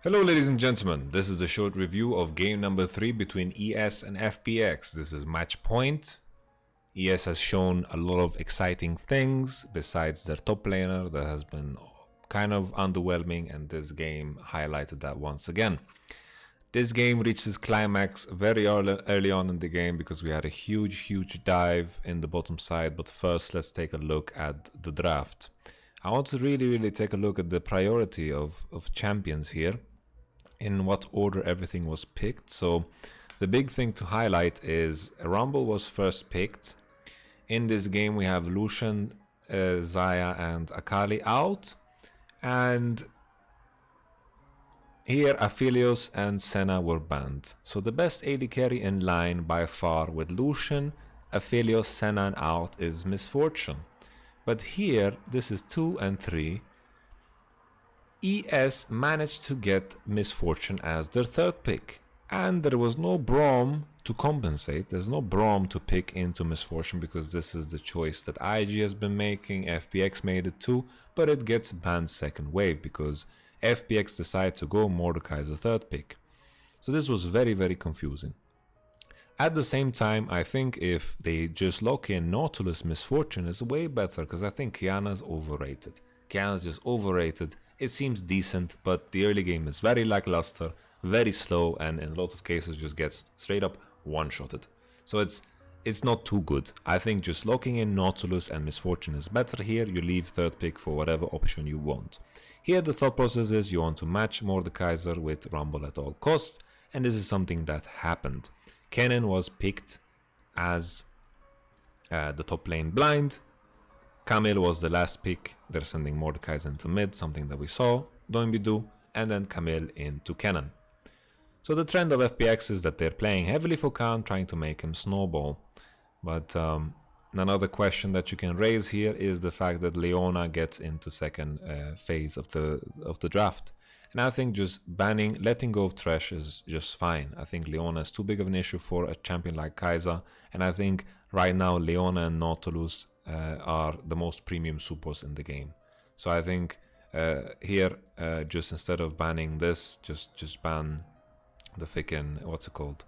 Hello ladies and gentlemen, this is a short review of game number 3 between ES and FPX. This is match point. ES has shown a lot of exciting things besides their top laner that has been kind of underwhelming, and this game highlighted that once again. This game reached its climax very early on in the game because we had a huge dive in the bottom side, but first let's take a look at the draft. I want to really take a look at the priority of champions here, in what order everything was picked. So the big thing to highlight is Rumble was first picked. In this game we have Lucian, Xayah and Akali out, and here Aphelios and Senna were banned. So the best AD carry in line by far with Lucian, Aphelios, Senna and out is Misfortune. But here this is 2 and 3. ES managed to get Misfortune as their third pick, and there was no Braum to compensate. There's no Braum to pick into Misfortune because this is the choice that IG has been making. FPX made it too, but it gets banned second wave because FPX decided to go Mordecai as the third pick. So this was very confusing. At the same time, I think if they just lock in Nautilus, Misfortune is way better, because I think Qiyana's overrated. Qiyana's just overrated. It seems decent, but the early game is very lackluster, very slow, and in a lot of cases just gets straight up one-shotted. So it's not too good. I think just locking in Nautilus and Misfortune is better here. You leave third pick for whatever option you want. Here the thought process is you want to match Mordekaiser with Rumble at all costs, and this is something that happened. Cannon was picked as the top lane blind. Camille was the last pick. They're sending Mordekaiser into mid, something that we saw Doinby do, and then Camille into Cannon. So the trend of FPX is that they're playing heavily for Khan, trying to make him snowball. But another question that you can raise here is the fact that Leona gets into second phase of the draft. And I think just letting go of Thresh is just fine. I think Leona is too big of an issue for a champion like Kai'Sa, and I think right now Leona and Nautilus are the most premium supports in the game. So I think here, just instead of banning this, just ban the freaking, what's it called?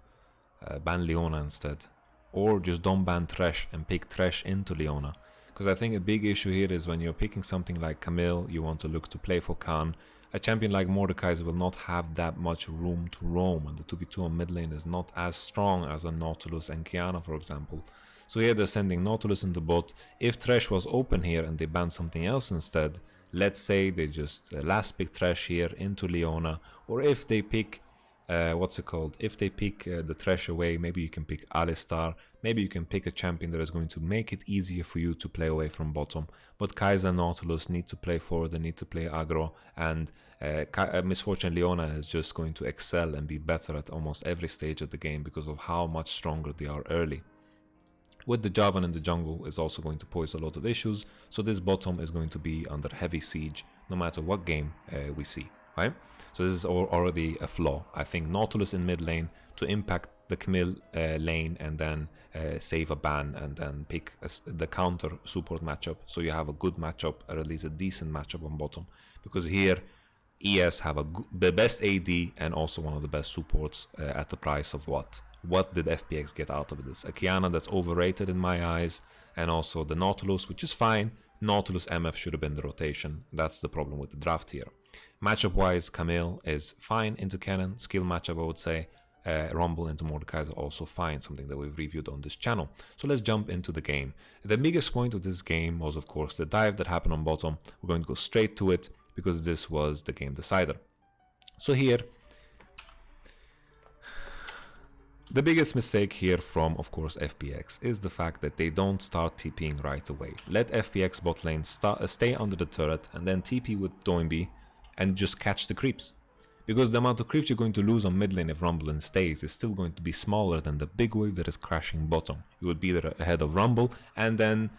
Ban Leona instead. Or just don't ban Thresh and pick Thresh into Leona. Because I think a big issue here is when you're picking something like Camille, you want to look to play for Khan. A champion like Mordekaiser will not have that much room to roam, and the 2v2 on mid lane is not as strong as a Nautilus and Qiyana, for example. So here they're sending Nautilus in the bot. If Thresh was open here and they ban something else instead, let's say they just last pick Thresh here into Leona, or if they pick if they pick the Thresh away, maybe you can pick Alistar, maybe you can pick a champion that is going to make it easier for you to play away from bottom. But Kai'Sa and Nautilus need to play forward, they need to play aggro, and Misfortune Leona is just going to excel and be better at almost every stage of the game because of how much stronger they are early. With the Jarvan in the jungle is also going to pose a lot of issues, so this bottom is going to be under heavy siege no matter what game we see, right? So this is already a flaw. I think Nautilus in mid lane to impact the Camille lane and then save a ban and then pick the counter support matchup, so you have a good matchup, or at least a decent matchup on bottom, because here ES have the best AD and also one of the best supports at the price of what? What did FPX get out of this? A Qiyana that's overrated in my eyes, and also the Nautilus, which is fine. Nautilus MF should have been the rotation. That's the problem with the draft here. Matchup wise, Camille is fine into Cannon. Skill matchup, I would say. Rumble into Mordekaiser also fine, something that we've reviewed on this channel. So let's jump into the game. The biggest point of this game was, of course, the dive that happened on bottom. We're going to go straight to it because this was the game decider. So here, the biggest mistake here from, of course, FPX is the fact that they don't start TPing right away. Let FPX bot lane stay under the turret and then TP with Doinby and just catch the creeps. Because the amount of creeps you're going to lose on mid lane if Rumble stays is still going to be smaller than the big wave that is crashing bottom. You would be there ahead of Rumble, and then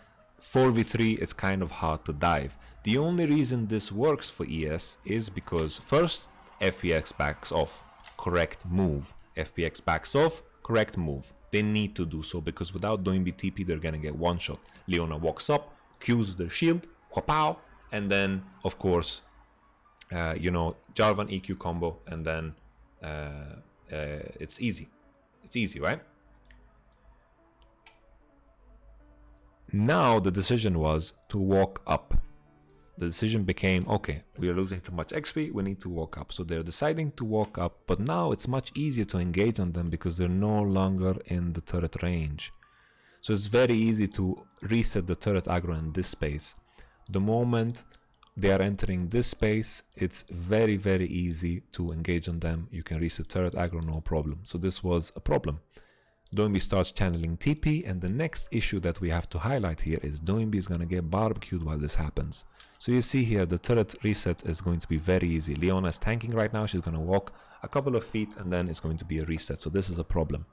4v3 it's kind of hard to dive. The only reason this works for ES is because first, FPX backs off. Correct move. FPX backs off, correct move. They need to do so because without doing BTP they're gonna get one shot. Leona walks up, Qs their shield, whapow, and then of course you know, Jarvan EQ combo, and then it's easy. It's easy, right? Now the decision was to walk up. The decision became, okay, we are losing too much XP, we need to walk up. So they're deciding to walk up, but now it's much easier to engage on them because they're no longer in the turret range. So it's very easy to reset the turret aggro in this space. The moment they are entering this space, it's very, very easy to engage on them. You can reset turret aggro, no problem. So this was a problem. Doinb starts channeling TP, and the next issue that we have to highlight here is Doinb is going to get barbecued while this happens. So you see here the turret reset is going to be very easy. Leona is tanking right now. She's going to walk a couple of feet and then it's going to be a reset. So this is a problem,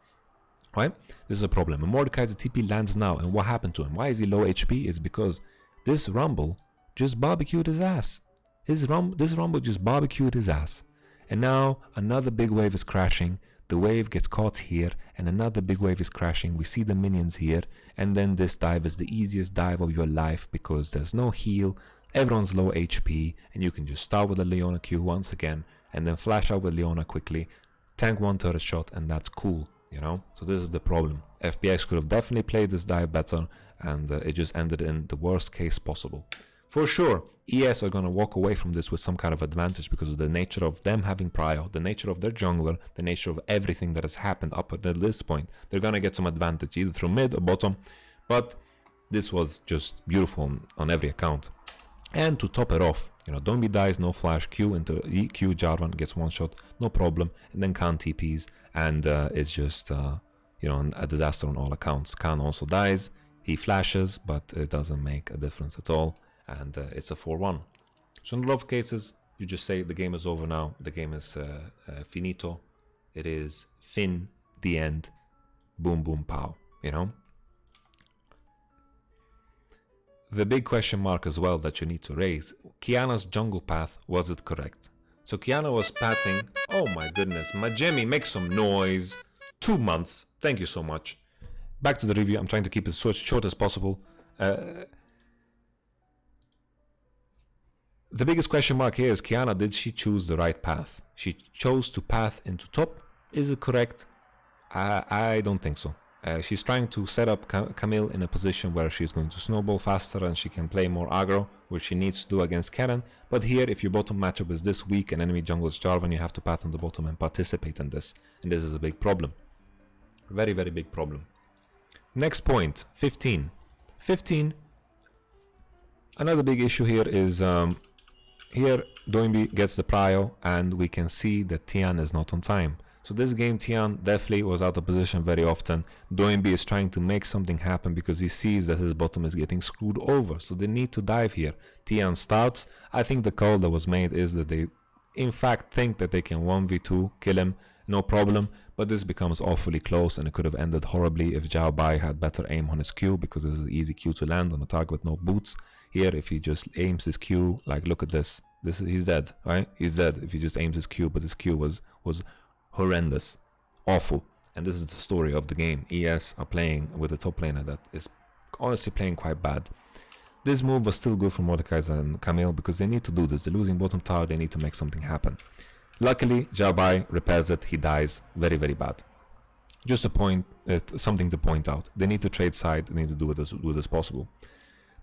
right? This is a problem. And Mordekaiser's TP lands now, and what happened to him? Why is he low HP? It's because this Rumble just barbecued his ass. This Rumble just barbecued his ass. And now another big wave is crashing. The wave gets caught here, and another big wave is crashing. We see the minions here, and then this dive is the easiest dive of your life because there's no heal, everyone's low HP, and you can just start with a Leona Q once again, and then flash out with Leona quickly, tank one turret shot, and that's cool, you know? So this is the problem. FPX could have definitely played this dive better, and it just ended in the worst case possible. For sure, ES are going to walk away from this with some kind of advantage because of the nature of them having prio, the nature of their jungler, the nature of everything that has happened up until this point. They're going to get some advantage either through mid or bottom, but this was just beautiful on every account. And to top it off, you know, Doinb dies, no flash, Q into EQ, Jarvan gets one shot, no problem, and then Khan TPs, and it's just, you know, a disaster on all accounts. Khan also dies, he flashes, but it doesn't make a difference at all. And it's a 4-1. So in a lot of cases, you just say the game is over now. The game is finito. It is fin, the end. Boom, boom, pow. You know? The big question mark as well that you need to raise. Qiyana's jungle path, was it correct? So Qiyana was pathing... Oh my goodness. Majemi, make some noise. 2 months. Thank you so much. Back to the review. I'm trying to keep it as short as possible. The biggest question mark here is Qiyana, did she choose the right path? She chose to path into top. Is it correct? I don't think so. She's trying to set up Camille in a position where she's going to snowball faster and she can play more aggro, which she needs to do against Cannon. But here, if your bottom matchup is this weak and enemy jungle is Jarvan, you have to path on the bottom and participate in this. And this is a big problem. Very, very big problem. Next point, 15. 15. Another big issue here is... here, Doinb gets the prio, and we can see that Tian is not on time. So this game, Tian definitely was out of position very often. Doinb is trying to make something happen because he sees that his bottom is getting screwed over. So they need to dive here. Tian starts. I think the call that was made is that they, in fact, think that they can 1v2, kill him, no problem. But this becomes awfully close, and it could have ended horribly if Zhao Bai had better aim on his Q, because this is an easy Q to land on a target with no boots. Here, if he just aims his Q, like look at this. He's dead, right? He's dead if he just aims his Q, but his Q was horrendous, awful. And this is the story of the game. ES are playing with a top laner that is honestly playing quite bad. This move was still good for Mordekaiser and Camille because they need to do this. They're losing bottom tower, they need to make something happen. Luckily, Zhao Bai repairs it, he dies, very, very bad. Just a point, something to point out. They need to trade side, they need to do it as good as possible.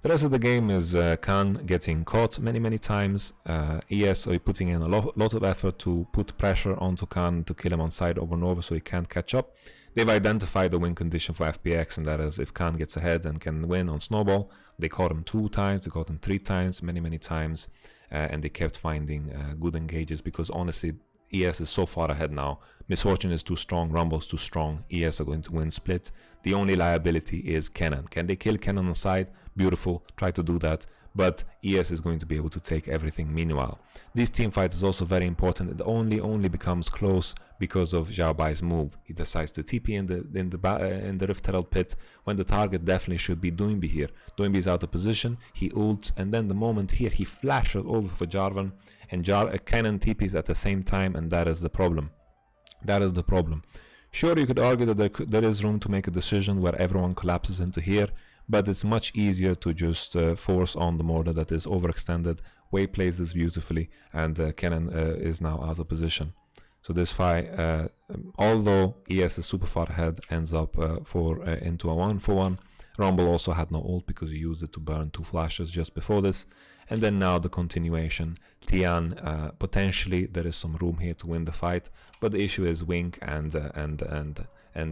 The rest of the game is Khan getting caught many times. ES are putting in a lot of effort to put pressure onto Khan to kill him on side over and over so he can't catch up. They've identified the win condition for FPX, and that is if Khan gets ahead and can win on Snowball. They caught him 2 times, they caught him 3 times, many times, and they kept finding good engages because honestly, ES is so far ahead now. Miss Fortune is too strong, Rumble's too strong, ES are going to win split. The only liability is Cannon. Can they kill Cannon on side? Beautiful, try to do that, but ES is going to be able to take everything meanwhile. This team fight is also very important. It only becomes close because of Zhao Bai's move. He decides to TP in the Rift Herald pit when the target definitely should be Doinb here. Doinb is out of position, he ults, and then the moment here he flashes over for Jarvan, and Cannon TPs at the same time, and that is the problem. That is the problem. Sure, you could argue that there is room to make a decision where everyone collapses into here, but it's much easier to just force on the mortar that is overextended Wei plays this beautifully, and Cannon is now out of position. So this fight, although ES is super far ahead, ends up into a 1-for-1. Rumble also had no ult because he used it to burn 2 flashes just before this. And then now the continuation. Tian, potentially there is some room here to win the fight, but the issue is Wink and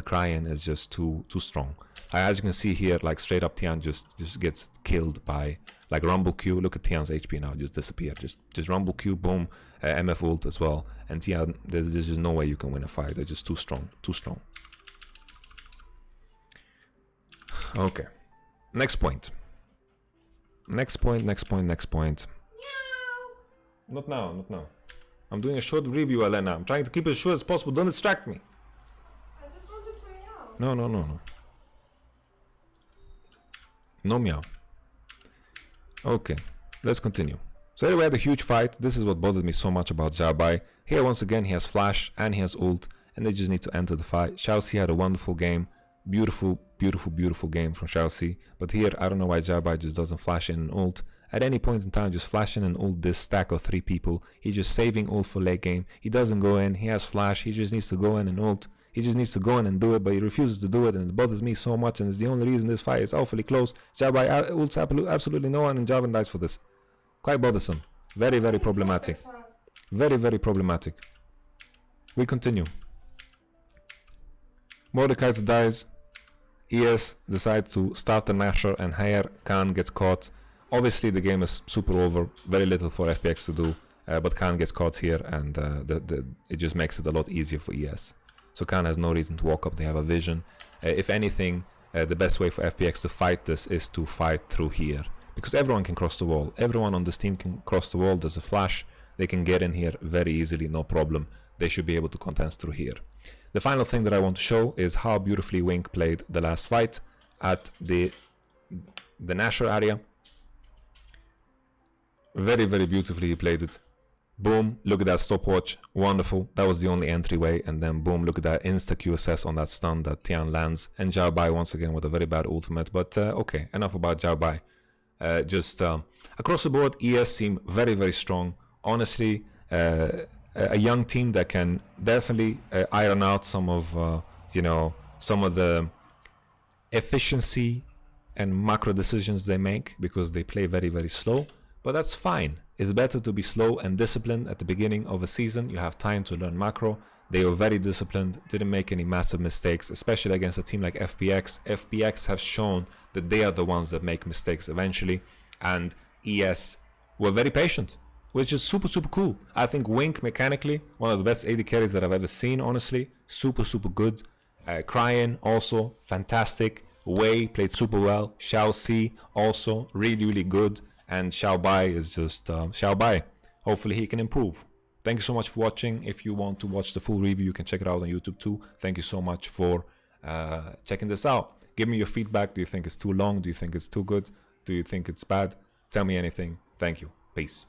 Cryan is just too strong. As you can see here, like straight up Tian just gets killed by like Rumble Q. Look at Tian's HP now, just disappear. Just Rumble Q, boom, MF ult as well. And Tian, there's just no way you can win a fight. They're just too strong. Okay, next point. Next point. Not now. I'm doing a short review, Elena. I'm trying to keep it as short as possible. Don't distract me. I just want to play out. No. No meow. Okay, let's continue. So anyway, we had a huge fight. This is what bothered me so much about Jabai. Here, once again, he has flash and he has ult, and they just need to enter the fight. Xiaoxi had a wonderful game. Beautiful game from Xiaoxi. But here, I don't know why Jabai just doesn't flash in an ult. At any point in time, just flash in and ult this stack of 3 people. He's just saving ult for late game. He doesn't go in. He has flash. He just needs to go in and ult. He just needs to go in and do it, but he refuses to do it, and it bothers me so much, and it's the only reason this fight is awfully close. Jabai ults absolutely no one, and Javan dies for this. Quite bothersome. Very problematic. Very problematic. We continue. Mordekaiser dies. ES decides to start the Nasher, and here Khan gets caught. Obviously the game is super over, very little for FPX to do, but Khan gets caught here, and it just makes it a lot easier for ES. So Khan has no reason to walk up, they have a vision. If anything, the best way for FPX to fight this is to fight through here, because everyone can cross the wall. Everyone on this team can cross the wall. There's a flash, they can get in here very easily, no problem. They should be able to contest through here. The final thing that I want to show is how beautifully Wink played the last fight at the Nasher area. Very beautifully he played it. Boom, look at that stopwatch, wonderful. That was the only entryway, and then boom, look at that insta QSS on that stun that Tian lands. And Zhao Bai once again with a very bad ultimate, but okay, enough about Zhao Bai. Across the board, ES seem very strong. Honestly, a young team that can definitely iron out some of the efficiency and macro decisions they make, because they play very slow. But that's fine. It's better to be slow and disciplined at the beginning of a season. You have time to learn macro. They were very disciplined, didn't make any massive mistakes, especially against a team like FPX. FPX have shown that they are the ones that make mistakes eventually, and ES were very patient, which is super cool. I think Wink mechanically, one of the best AD carries that I've ever seen, honestly. Super good. Cryan also fantastic. Wei played super well. Xiaoxi also really good. And Xiao Bai is just Xiao Bai. Hopefully he can improve. Thank you so much for watching. If you want to watch the full review, you can check it out on YouTube too. Thank you so much for checking this out. Give me your feedback. Do you think it's too long? Do you think it's too good? Do you think it's bad? Tell me anything. Thank you. Peace.